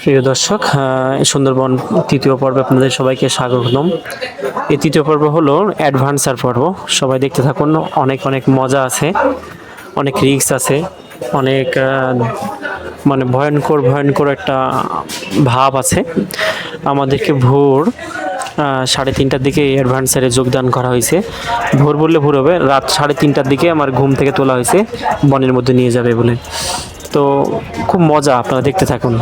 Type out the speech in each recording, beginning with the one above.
প্রিয় দর্শক, সুন্দরবন তৃতীয় পর্বে আপনাদের সবাইকে স্বাগতম। এই তৃতীয় পর্ব হলো অ্যাডভেঞ্চার পর্ব। সবাই দেখতে থাকুন। অনেক অনেক মজা আছে, অনেক রিস্ক আছে, অনেক মানে ভয়ঙ্কর ভয়ঙ্কর একটা ভাব আছে। আমাদেরকে ভোর 3:30টার দিকে এই অ্যাডভেঞ্চারে যোগদান করা হয়েছে। ভোর বললে ভোর হবে, রাত 3:30টার দিকে আমার ঘুম থেকে তোলা হয়েছে বনের মধ্যে নিয়ে যাবে বলে। তো খুব মজা, আপনারা দেখতে থাকুন।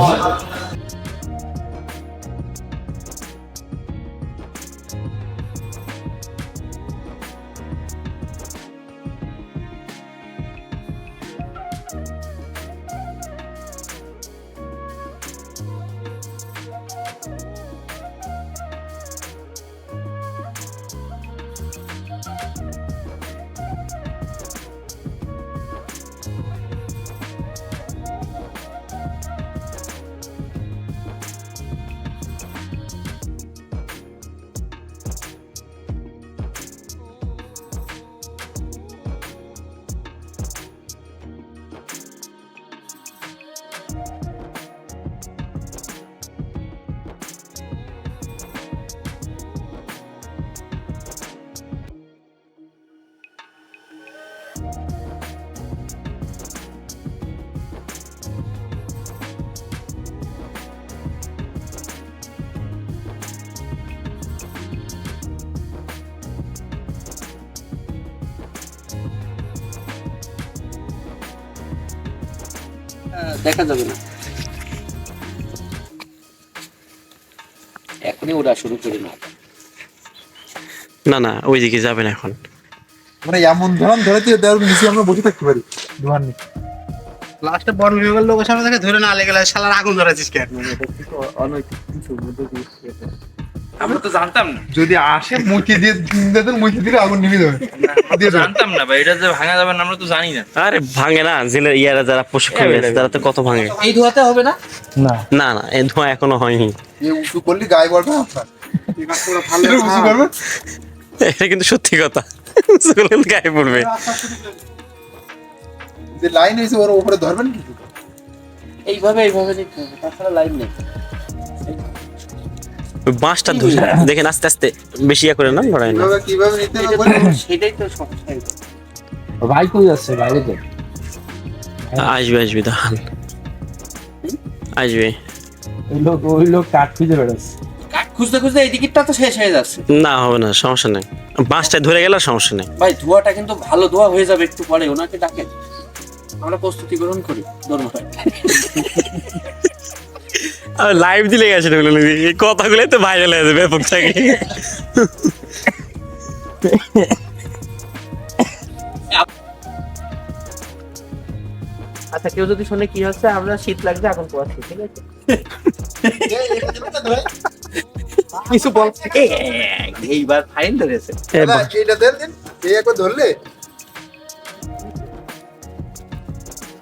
দেখা যাবে না, এখনই ওরা শুরু করে না। না না, ওইদিকে যাবেন এখন। মানে এমন ধরন ধরেছি দেওয়ার নিচে আমরা বসে থাকতে পারি ধোয়ার নিচে। লাস্টে বন বিভাগের লোকের সামনে থেকে ধরে না লেগে শালার আগুন ধরাছিস কেন? আমরা তো জানতাম না, যদি আসে মুখে দিয়ে মুখে দিলে আগুন নিভে যাবে। জানতাম না ভাই, এটা যে ভাঙা যাবে না আমরা তো জানি না। আরে ভাঙে না, জেলের ইয়ারা যারা প্রশিক্ষণ নিয়েছে তারা তো কত ভাঙে। এই ধোয়াতে হবে না। না না না, এই ধোঁয়া এখনো হয়নি। এই উঁচু করলে গায়ে পড়বে আপনার। এই কাজটা ওরা ভালো এটা উঁচু করবে। এটা কিন্তু সত্যি কথা, গায়ে পড়বে। যে লাইন হয়েছে ওর উপরে ধরবেন কি? এইভাবে এইভাবে নিতে হবে, তাছাড়া লাইন নেই। ওই বাঁশটা ধরে দেখেন, আস্তে আস্তে বেশি ইয়া করে না, ধরায় না। কিভাবে কিভাবে নিতে হবে বলে সেটাই তো সমস্যা। ভাই কই যাচ্ছে বাইরে তো? আসবে আসবে, দাঁড়ান আসবে। ওই লোক কাঠ খুঁজে বেড়াচ্ছে। কাঠ খুঁজতে খুঁজতে এই টিকিটটা তো শেষ হয়ে যাচ্ছে। না হবে না, সমস্যা নেই। বাঁশটা ধরে গেলে আর সমস্যা নেই। ভাই ধোয়াটা কিন্তু ভালো ধোয়া হয়ে যাবে, একটু পরে ওনাকে ডাকেন, আমরা প্রস্তুতি গ্রহণ করি। ধন্যবাদ। লাইভ দিলে গেছে এই কথাগুলোই তো ভাইরাল হয়ে যাবে ব্যাপক থাকে। আচ্ছা, কেউ যদি শুনে কি হচ্ছে, আমরা শীত লাগবে এখন পোয়াচ্ছি, ঠিক আছে? কিছু বল। এইবার ফাইন ধরেছে। এটা দেন দিন এই একবার ধরলে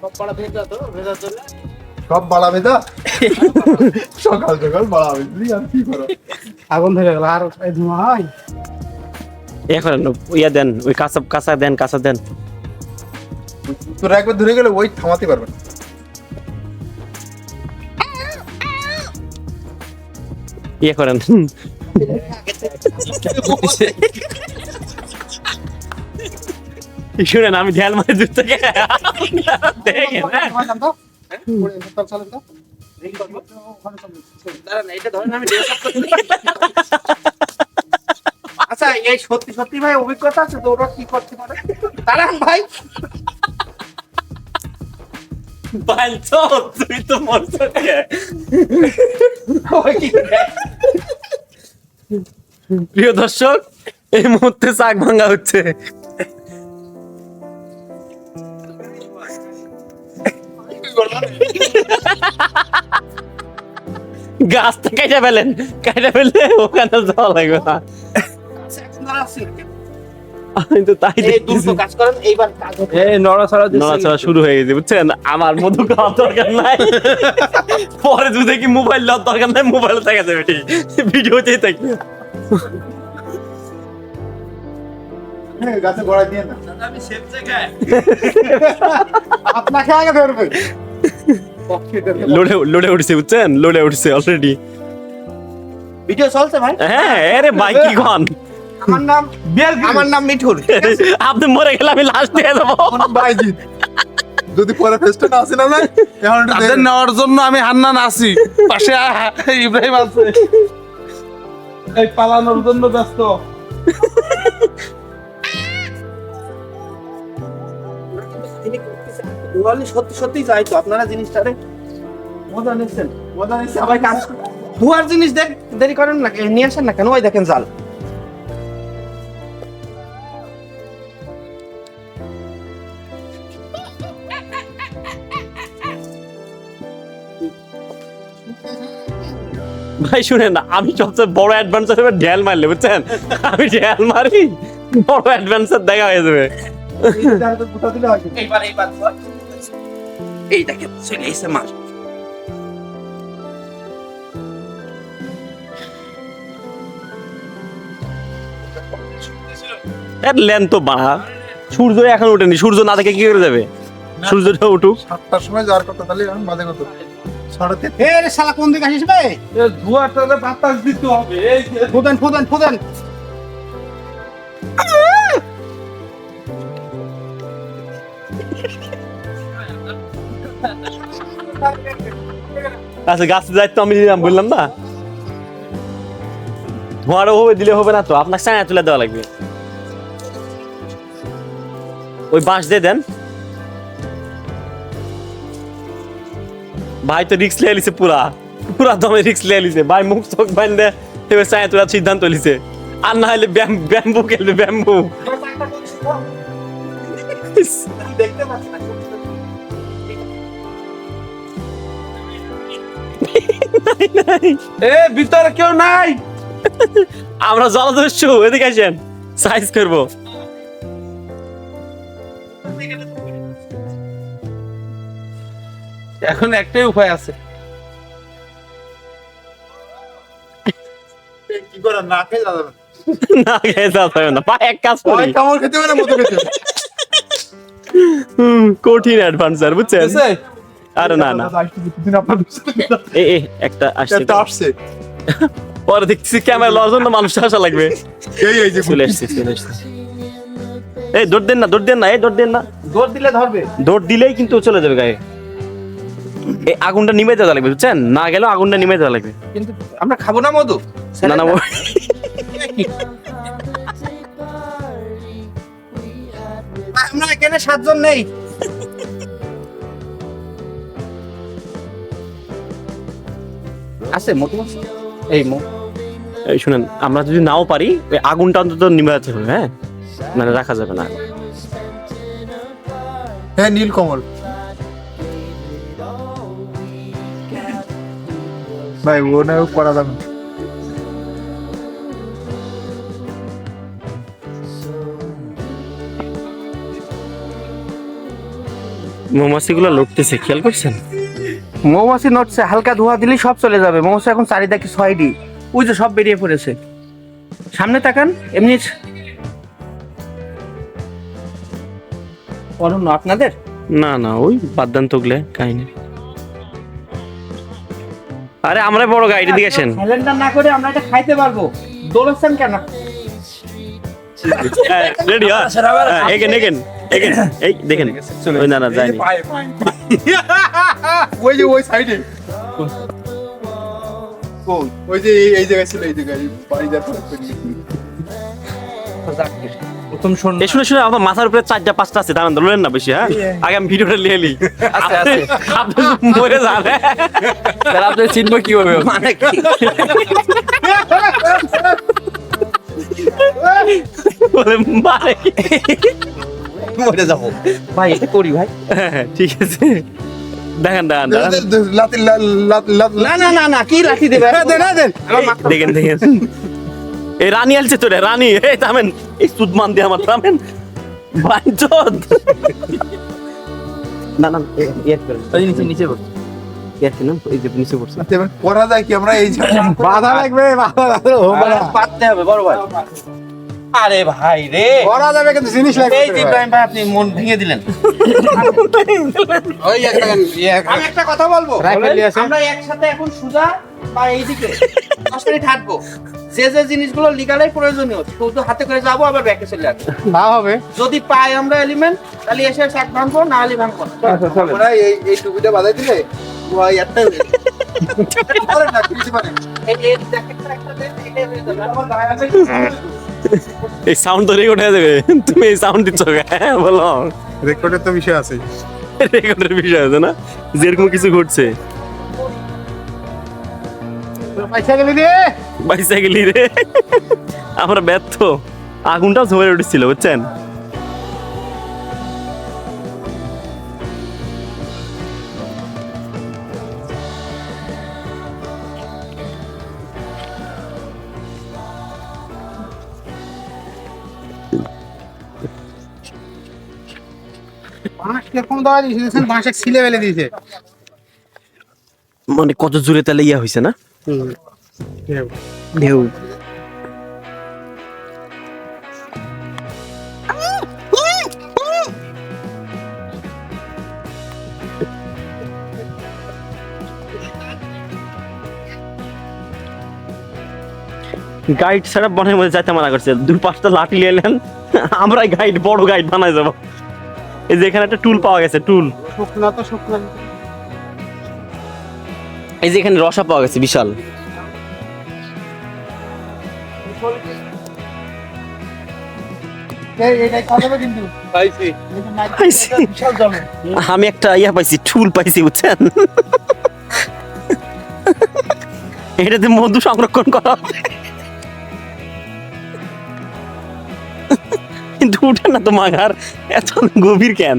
সব পাড়া ভেজা তো, ভেজা চলে। সব বাড়া বেদা সকাল সকাল বাড়া বেদি আর কি করো। আগুন ধরে গেল আর এই ধোঁয়া হয়। এখন ইয়া দেন, ওই কাঁচা দেন, কাঁচা দেন। তোরা একবার ধরে গেলে ওই থামাতে পারবে না। ইয়ে করেন, শুনেন আমি ধ্যান মারি দূর থেকে দেখেন। দাঁড়ান, এইটা ধরেন, আমি dress up করে দিই। আচ্ছা, এই সত্যি সত্যি ভাই অভিজ্ঞতা আছে তো, ওরা কি করতে পারে? দাঁড়ান ভাই। বাঞ্চো, তুই তো মরছ কে? ওই কি করে? প্রিয় দর্শক, এই মুহূর্তে চাক ভাঙা হচ্ছে। গাছটা কেটে ফেলেন, কেটে ফেললে ওখানে যাওয়া লাগবে না। আচ্ছা, এখন দাঁড়া আছে। আমি তো তাই এই দুটো কাজ করেন, এইবার কাজ হবে। এই নড়াচড়া শুরু হয়ে গেছে, বুঝছেন? আমার মধু খাওয়ার দরকার নাই, পরে যদি কি মোবাইল দেওয়ার দরকার নাই, মোবাইল দেখা যাবে, ঠিক ভিডিওতেই থাকবে। গাছে গড়াই দিয়ে না। দাদা, আমি সেফ জায়গায়। আপনাকে আগে ধরবে। লোডে উঠছে বুঝছেন, লোডে উঠছে অলরেডি। ভিডিও চলছে ভাই? হ্যাঁ আরে ভাই কি কন, আমার নাম মিঠুর। আপনি মরে গেলে আমি লাশ দিয়ে দেবো। বাইজিৎ যদি পরে ফেস্টে না আসে না ভাই, এখন একটু তাদের নেওয়ার জন্য আমি হান্নান আছি, পাশে ইব্রাহিম আছে, এই পালানোর জন্য ব্যস্ত। সত্যি সত্যি যাই তো আপনারা জিনিসটারে মজা নিচ্ছেন, মজা নিচ্ছে সবাই কাজ ধোয়ার জিনিস দেরি করেন না, নিয়ে আসেন না কেন? ওই দেখেন জাল। ভাই শুনেন, আমি সবচেয়ে বড় অ্যাডভান্সার হবে ঢেল মারলে বুঝছেন, আমি ঢেল মারি বড় অ্যাডভান্সার দেখা হয়ে যাবে। এইবার ধোয়া। এই দেখেন চলে এসে মাছ। এর লেন তো বাড়া, সূর্য এখন ওঠেনি, সূর্য না দেখে কি করে যাবে? সূর্যটা উঠুক। 7টার সময় যাওয়ার কথা, তাহলে এখন বাজে কত? 3:30। এ রে শালা কোন দিকে আসিস বে? এ ধোঁয়াটারে বাতাস দিতে হবে, এই যে ফুদেন। আচ্ছা গাছের দায়িত্ব আমি নিলাম, বললাম না? ধোঁয়ারও হবে, দিলে হবে না তো, আপনাকে ছায়া তুলে দেওয়া লাগবে। ওই বাঁশ দিয়ে দেন ভাই, তো রিক্স লিয়ে লিছে, পুরা দমে রিক্স লিয়ে লিছে ভাই, মুখ চোখ বান্ধে এবার ছায়া তোলার সিদ্ধান্ত লিছে। আর না হলে ব্যাম্বু খেলবে, ব্যাম্বু। দেখতে পাচ্ছি না। এ ভিতরে কেউ নাই। আমরা জলদস্যু, এদিকে আসেন, সাইজ করবো। এখন একটাই উপায় আছে, কি করে না খেয়ে যাবে না? না খেয়ে যাওয়া যাবে না ভাই, এক কাজ ওই করি, কামড় খেতে হবে না, মতো খেতে হবে। কঠিন অ্যাডভান্সার বুঝছেন। বুঝছে? আরে না দুদিন আপনার একটা আসছে একটা আসছে। পরে দেখছি ক্যামেরা লওয়ার জন্য মানুষ আসা লাগবে। এই যে চলে আসছে। এই দৌড় দেন না, এই দৌড় দেন না, দৌড় দিলে ধরবে। দৌড় দিলেই কিন্তু চলে যাবে গায়ে। এই আগুনটা নিমে দেওয়া লাগবে বুঝছেন, না গেলেও আগুনটা নিমে দেওয়া লাগবে। কিন্তু আমরা খাবো না মধু। না না আমরা এখানে 7 জন নেই। আছে মধু আছে? এই এই শুনেন, আমরা যদি নাও পারি ওই আগুনটা অন্তত নিমে যেতে হবে, হ্যাঁ, মানে রাখা যাবে না। হ্যাঁ নীলকমল ভাই, ও না করা যাবে না। মৌমাছিগুলো লড়তেছে, খেয়াল করছেন? মৌমাছি নড়ছে, হালকা ধোয়া দিলেই সব চলে যাবে। মৌমাছি এখন চারিদিকে 6D, ওই যে সব বেরিয়ে পড়েছে। সামনে তাকান, এমনি অরণ্য আপনাদের। না ওই বাদদান তগলে কাহিনী। আরে আমরা বড় গাড়ি দিকে আসেন। সিলিন্ডার না করে আমরা এটা খাইতে পারবো, দৌড়াচ্ছেন কেন? রেডি? এগেন এই দেখেন, ওই না যায়নি। ওই যে ওই সাইডে, ওই যে এই জায়গায় ছিল, এই জায়গায় বাড়ি যাচ্ছে। প্রথম শোন, এই শুনে আমার মাথার উপরে 4টা-5টা আছে, দাঁড়ান ধরলেন না বেশি, হ্যাঁ, আগে আমি ভিডিওটা লিয়ে নি। আপনি মরে যান, তাহলে আপনি চিনবো কিভাবে? মানে কি? বলে মারে কি? মরে যাবো ভাই, এটা করি ভাই। হ্যাঁ, ঠিক আছে, দেখেন লাতি না কি লাঠি দেবে? দেখেন এই রানী আলছে তোরে, রানী, এই থামেন, এই সুদমান দিয়ে আমার থামেন বাঞ্চদ। না নিচে বল, নিচে পড়ছে। করা যায় কি? আমরা এই বাধা লাগবে, বাধা পাততে হবে বড় ভাই। আরে ভাই রে, করা যাবে কিন্তু জিনিস লাগবে এই যে ইব্রাহিম ভাই আপনি মন ভেঙে দিলেন। ওই একটা আমি একটা কথা বলবো, রাইফেল নিয়ে আসে। আমরা একসাথে এখন সুজা বা এইদিকে 10 মিনিট হাঁটবো, যে যে জিনিসগুলো লিগালাই প্রয়োজনীয় শুধু হাতে করে যাবো, আবার ব্যাকে চলে আসবো। না হবে। যদি পাই আমরা এলিমেন্ট, তাহলে এসে শাক ভাঙবো, না হলে ভাঙবো না। ওরা এই টুপিটা বাঁধাই দিলে ওই একটাই হয়ে যাবে। করে না কিছু পারে এই জ্যাকেটটা একটা দেন, এটাই হয়ে যাবে। আমার গায়ে আছে। এই সাউন্ড তো রেকর্ড হয়ে যাবে, তুমি এই সাউন্ড দিচ্ছ হ্যাঁ বলো, রেকর্ডের তো বিষয় আছে। রেকর্ডের বিষয় আছে না, যেরকম কিছু ঘটছে। পয়সা গেলি রে। বাইসাইকেল রে, আমরা ব্যর্থ। আগুনটাও ঝরে উঠেছিল বুঝছেন। বাঁশ কিরকম দেওয়া দিয়েছে, বাঁশ এক ছিলে ফেলে দিয়েছে। মানে কত জোরে তাহলে ইয়া হয়েছে না, ঢেউ। গাইড ছাড়া বনের মধ্যে যাইতে মানা করছে, 2-5টা লাঠি নিয়ে এলেন, আমরাই গাইড, বড় গাইড বানাই যাবো। এই যে এখানে একটা টুল পাওয়া গেছে, টুল। শুকনা তো শুকনা। এই যে এখানে রসা পাওয়া গেছে বিশাল। এইটাই খাওয়া যাবে কিন্তু। পাইছি। পাইছি। বিশাল জমে। আমি একটা ইয়া পাইছি, টুল পাইছি বুঝছেন। এটাতে মধু সংরক্ষণ করা হবে। কিন্তু উঠে না তো মাগার, এত গভীর কেন?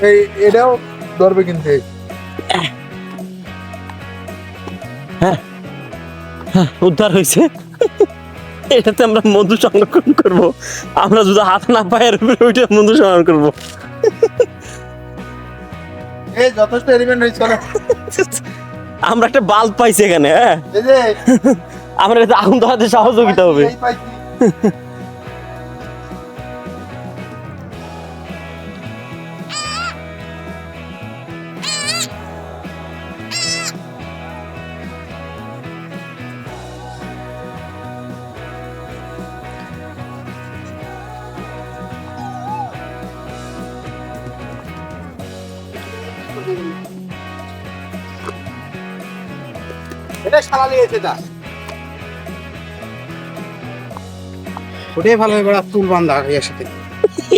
এই এটাও ধরবে কিন্তু এই। উদ্ধার হয়েছে। এটাতে আমরা মধু সংরক্ষণ করব। আমরা যদি হাত না পায়ের উপরে ওইটা মধু সংরক্ষণ করবো। এই যথেষ্ট এলিমেন্ট হয়েছে চলো। আমরা একটা বাল্ব পাইছি এখানে, হ্যাঁ এই যে আমরা এতে আগুন ধরাতে সহযোগিতা হবে। এই পাইছি। এটা শালা নিয়েছে তা। ওটাই ভালো হবে, চুল বান্ধা এর সাথে।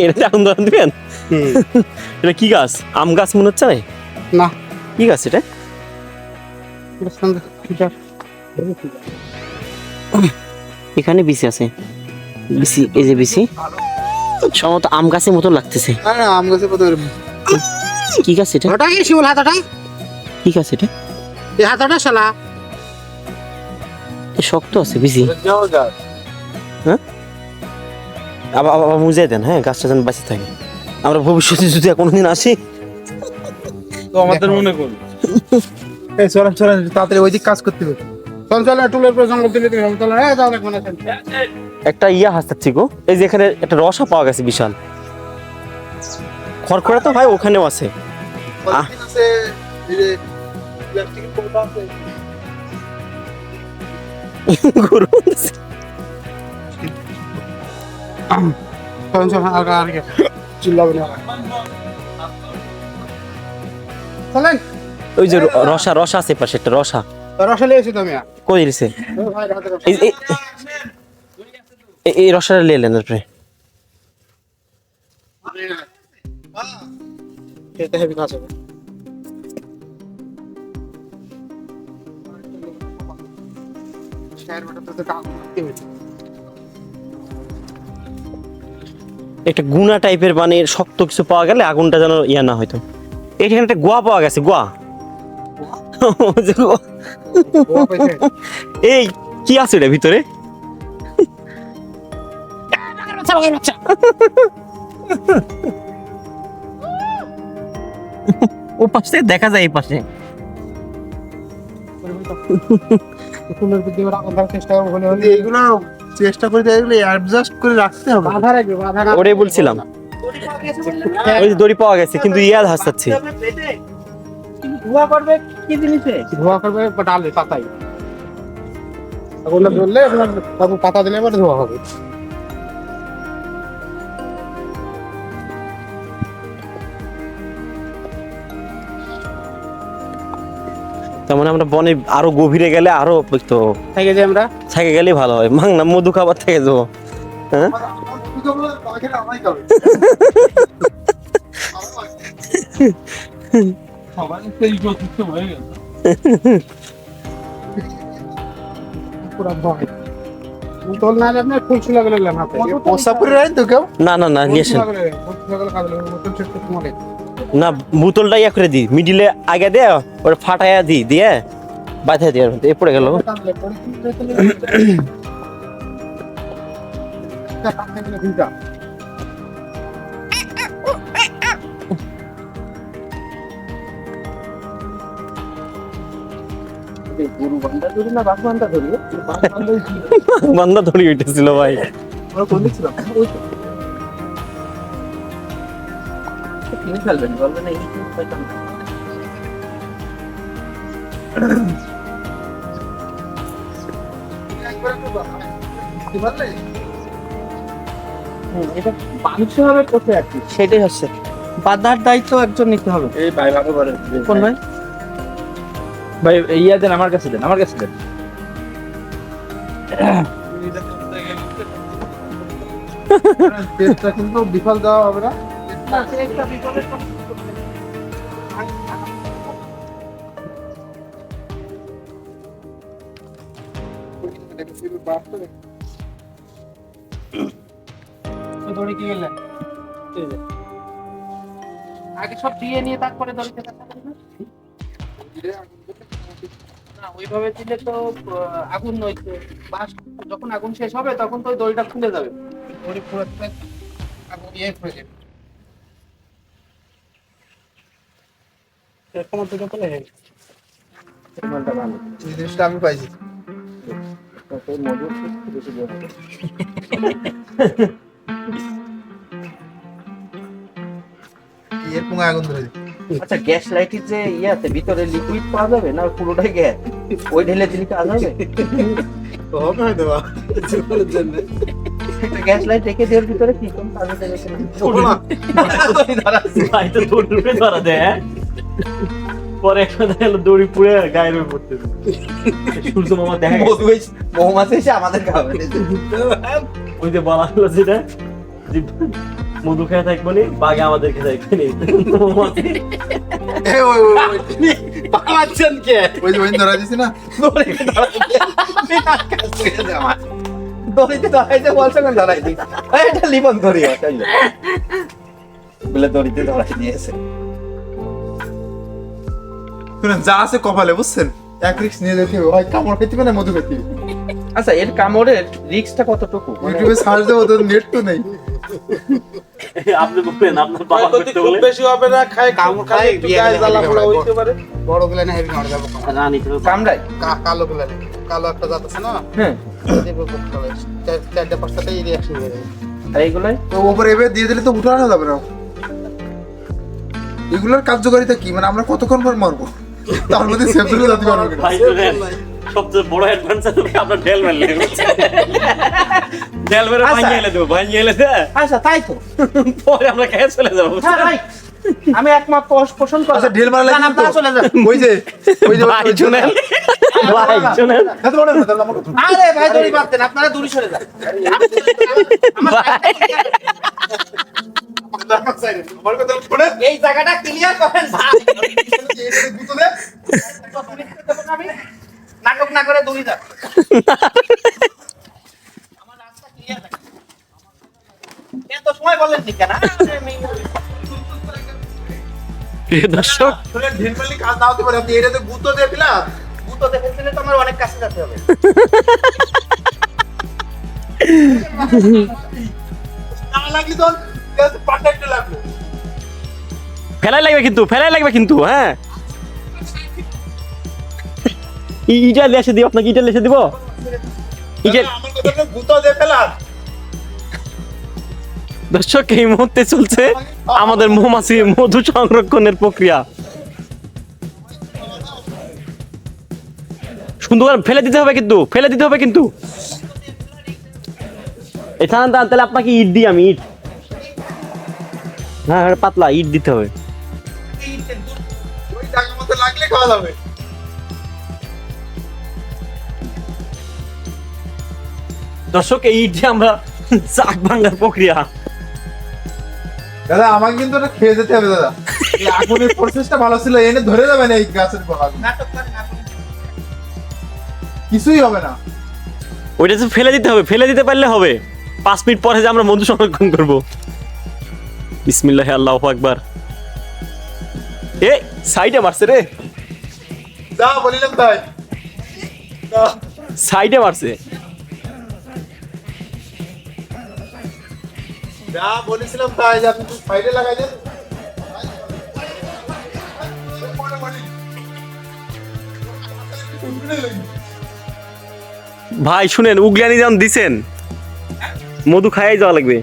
এটাতে আগুন ধরান দিবেন? এটা কি গাছ? আম গাছ মনে হচ্ছে না? না। কি গাছ এটা? এখানে বিসি আছে, বিসি, এই যে বিসি সম্ভবত আম গাছের মতো লাগতেছে। না না আম গাছে কত কি গাছ এটা? ওটা কি শিমুল হাতাটা? কি গাছ এটা? এই হাতাটা শালা। এ শক্ত আছে বিসি। যাও গাছ। আবার আবার মুজে দেন, হ্যাঁ গাছটা যেন বাঁচে থাকে। আমরা ভবিষ্যতে যদি কোনোদিন আসি তো আমাদের মনে করুন। এই চলেন চলেন তাড়াতাড়ি ওইদিক কাজ করতে হবে। চল চল টুলের পর জঙ্গল তুলে দিলাম, চল হ্যাঁ যাও দেখো না। একটা ইয়া হাসতাচ্ছি গো, এই যে এখানে একটা রসা পাওয়া গেছে বিশাল। খড়খড়া তো ভাই ওখানেও আছে। পলিথিন আছে, এই যে প্লাস্টিকের কৌটা আছে। গরু চল চল আর আর কি চিল্লাবে না। চলেন ওই যে রসা, রসা আছে পাশে একটা রসা। রসা লিয়েছি তুমি। কই দিছে? ভাই রাতে রসা। এই রসাটা নিয়ে এলেন আপনি। এটা হেভি কাজ হবে। একটা গুনা টাইপের মানে শক্ত কিছু পাওয়া গেলে আগুনটা যেন ইয়া না হয়তো। এখানে একটা গোয়া পাওয়া গেছে, গোয়া। এই কি আছে এটা ভিতরে? ও পাশে দেখা যায়, এই পাশে ফুলের ভিতরে এবার আগুন ধরার চেষ্টা করবো হলে কিন্তু এইগুলো চেষ্টা করে এগুলো অ্যাডজাস্ট করে রাখতে হবে। বাধা রাখবে, বাধা না ওটাই বলছিলাম, ওই যে দড়ি পাওয়া গেছে কিন্তু ইয়াদ হাসতাচ্ছি। ধোয়া করবে কি জিনিসে? ধোয়া করবে বা ডালে পাতাই আগুনটা ধরলে আপনার বাবু পাতা দিলে এবার ধোয়া হবে। তার মানে আমরা বনে আরো গভীরে গেলে আরো তো থেকে যে আমরা থেকে গেলেই ভালো হয়, মাংনা মধু খাবার থেকে যাবো। হ্যাঁ আমায় খাবে। সবাই তো ইকোসিস্টেম হয়ে গেল। পুরো ভয় তোল না হলে আপনার ফুল ছিল গেলে হাতে প্রস্তাব করে রাখেন তো কেউ? না না না নিয়ে আসেন মনে না, বোতলটা ইয়া করে দি, মিডিলে আগে দে, ওটা ফাটাইয়া দি, দিয়ে বাঁধাই দিয়ে এ পড়ে গেল। গরু বান্ধা ধরি না বাঘ বান্ধা ধরি? বান্দা ধরি উঠেছিল ভাই। আমরা কোন দিক ছিলাম? ওই তো। কিনে ফেলবেন, বলবেন না এই জিনিস পাইতাম না। এটা বাঁধতে হবে কোথায় আর কি, সেটাই হচ্ছে বাঁধার দায়িত্ব একজন নিতে হবে। এই ভাই ভালো করে কোন ভাই? ভাই ইয়া দেন, আমার কাছে দেন, আমার কাছে দেন। পেটটা কিন্তু বিফল দেওয়া হবে না। আগে সব দিয়ে নিয়ে তারপরে দড়িতে কাটাবেন না? না ওইভাবে দিলে তো আগুন নইছে, বাস যখন আগুন শেষ হবে তখন তো ওই দড়িটা খুলে যাবে। দড়ি পুরো আগুন ইয়ে হয়ে যাবে এরকম থেকে বলে এই জিনিসটা আমি পাইছি। কি এর পুঙ্গা আগুন ধরে দিই। আচ্ছা গ্যাস লাইটের যে ইয়াতে ভিতরে লিকুইড পাওয়া যাবে না পুরোটাই গ্যাস, ওই ঢেলে দিলে কাজ হবে? হবে হয়তো বা। একটা গ্যাস লাইট রেখে দেওয়ার ভিতরে কি কোন কাজে দেবে কিনা? ভাই তো দড়ি উপরে ধরা দেয়, হ্যাঁ? পরে একটা দেখা গেল দড়ি পুড়ে গায়ের উপর পড়তে সূর্য মামা দেখা গেছে। মৌমাছি এসে আমাদের খাবে। ওই যে বলা হলো যেটা যে মধু খেয়ে থাকবো নি, বাঘে আমাদেরকে থাকবে নি। এই ওই পাচ্ছেন কে? ওই যে ওই ধরা দিছি না। দড়িতে ধরাইতে বলছো কেন? ধরাই দিই এটা লিবন ধরি বলে দড়িতে ধরাই দিয়েছে। শুনেন যা আছে কপালে বুঝছেন, এক রিস্ক নিয়ে যেতে হবে, হয় কামড় খেতে হবে না মধু খেতে হবে। আচ্ছা এর কামড়ের রিস্কটা কতটুকু? ইউটিউবে সার্চ দেবো, তো নেট তো নেই। আপনি বলবেন আপনার বাবা করতে বলে বেশি হবে না, খায় কামড় খায় একটু গায়ে জ্বালা পোড়া হইতে পারে। বড় গুলো না হেভি কামড় যাবো রানী তো কামড়াই? কালো গুলা নেই, কালো একটা জাত আছে না, হ্যাঁ দেখবো খুব ভালো। চারটা পাঁচটাতেই রিয়াকশন হয়ে যাবে। আর এইগুলাই তো ওপরে এবার দিয়ে দিলে তো উঠানো যাবে না। এগুলোর কার্যকারিতা কি, মানে আমরা কতক্ষণ পর মারবো, তার মধ্যে সেভ করে যেতে পারবো কিনা? ভাই শুনেন, সবচেয়ে বড় অ্যাডভান্স হলো আপনার ডেল মেলে ডেল মেরে ভাঙিয়ে এলে দেবো, ভাঙিয়ে এলে দে, আচ্ছা তাই তো পরে আমরা খেয়ে চলে যাবো। হ্যাঁ রাইট, আমি একমত পোষণ করলাম। আচ্ছা ঢিল মারা না, লাগবে আপনারা চলে যান। ওই যে ভাই শুনেন, ভাই শুনেন, এত বড় না, তাহলে আমাকে আরে ভাই দড়ি বাঁধতেন, আপনারা দূরে সরে যান। আমার কথা শুনে এই জায়গাটা ক্লিয়ার করেন ভাই। গুতো দে। আমি নাটক না করে দূরে যান। আমার রাস্তা ক্লিয়ার রাখেন। এত সময় বলেন নি কেন? প্রিয় দর্শক, শুনে ঢিল মারলে কাজ না হতে পারে, আপনি এটাতে গুতো দিয়ে দিলাম। গুতো দেখে দিলে তো আমার অনেক কাছে যেতে হবে। না লাগলি তো পারফেক্ট লাগবে। ফেলাই লাগবে কিন্তু, ফেলাই লাগবে কিন্তু, হ্যাঁ ইটা লেসে দিব আপনাকে, ইটা লেসে দিব ইটা। দর্শক এই মুহূর্তে চলছে আমাদের মৌমাছি মধু সংরক্ষণের প্রক্রিয়া। সুন্দর ফেলে দিতে হবে কিন্তু, ফেলে দিতে হবে কিন্তু। এখানে তাহলে আপনাকে ইট দিই আমি, ইট। হ্যাঁ পাতলা ইট দিতে হবে। ওই জায়গার মধ্যে লাগলে খাওয়া যাবে। দর্শক এই ইট দিয়ে আমরা চাক ভাঙার প্রক্রিয়া। দাদা আমাকে কিন্তু এটা খেয়ে যেতে হবে দাদা। এই আগুনের প্রসেসটা ভালো ছিল, এনে ধরে যাবে না এই গাছের গোড়া। কিছুই হবে না। ওইটা তো ফেলে দিতে হবে, ফেলে দিতে পারলে হবে। 5 মিনিট পরে যে আমরা মধু সংরক্ষণ করব। বিসমিল্লাহ আল্লাহু আকবার। এ সাইডে মারছে রে, যা বলিলাম তাই। সাইডে মারছে। যা বলেছিলাম তাই, যে আপনি সাইডে লাগাই দেন। ভাই শুনেন, উগলানি যেমন দিছেন, মধু খাইয়াই যাওয়া লাগবে।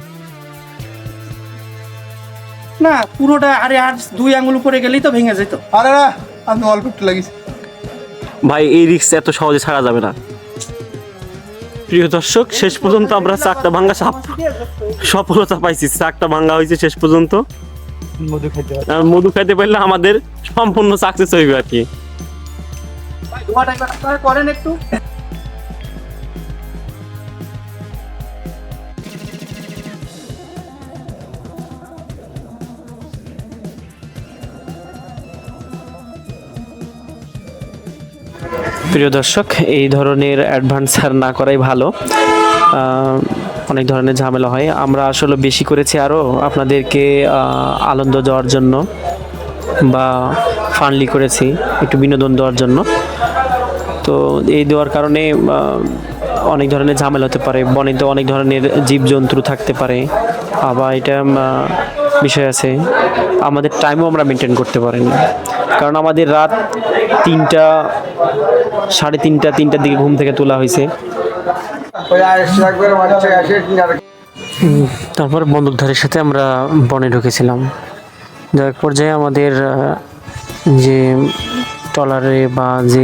না পুরোটা, আরে আর 2 আঙ্গুল উপরে গেলেই তো ভেঙে যেত। আরে না, আপনি অল্প একটু লাগিস। ভাই এই রিস্ক এত সহজে ছাড়া যাবে না। প্রিয় দর্শক, শেষ পর্যন্ত আমরা চাকটা ভাঙ্গা সফলতা পাইছি। চাকটা ভাঙ্গা হয়েছে শেষ পর্যন্ত। আর মধু খাইতে পারলে আমাদের সম্পূর্ণ সাকসেস হইবে আর কি। ধোয়াটা একবার আপনারা করেন একটু। প্রিয় দর্শক, এই ধরনের অ্যাডভান্স আর না করাই ভালো। অনেক ধরনের ঝামেলা হয়। আমরা আসলে বেশি করেছি আরও আপনাদেরকে আনন্দ দেওয়ার জন্য, বা ফানলি করেছি একটু বিনোদন দেওয়ার জন্য। তো এই দেওয়ার কারণে অনেক ধরনের ঝামেলা হতে পারে। বনে তো অনেক ধরনের জীবজন্তু থাকতে পারে, আবার এটা বিষয় আছে আমাদের টাইমও আমরা মেনটেন করতে পারিনি। কারণ আমাদের রাত 3টা, 3:30টার দিকে ঘুম থেকে তোলা হয়েছে। তারপর বন্দুকধারীর সাথে আমরা বনে ঢুকেছিলাম। যার পর্যায়ে আমাদের যে ট্রলারে বা যে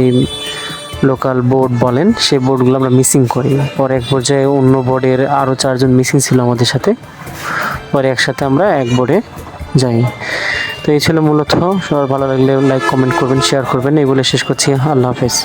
লোকাল বোর্ড বলেন, সেই বোর্ডগুলো আমরা মিসিং করি। পরে এক পর্যায়ে অন্য বোর্ডের আরও 4 জন মিসিং ছিল আমাদের সাথে। পরে একসাথে আমরা এক বোর্ডে যাই। তো এই ছিল মূলত। সবার ভালো লাগলে লাইক, কমেন্ট করবেন, শেয়ার করবেন। এই বলে শেষ করছি। আল্লাহ হাফেজ।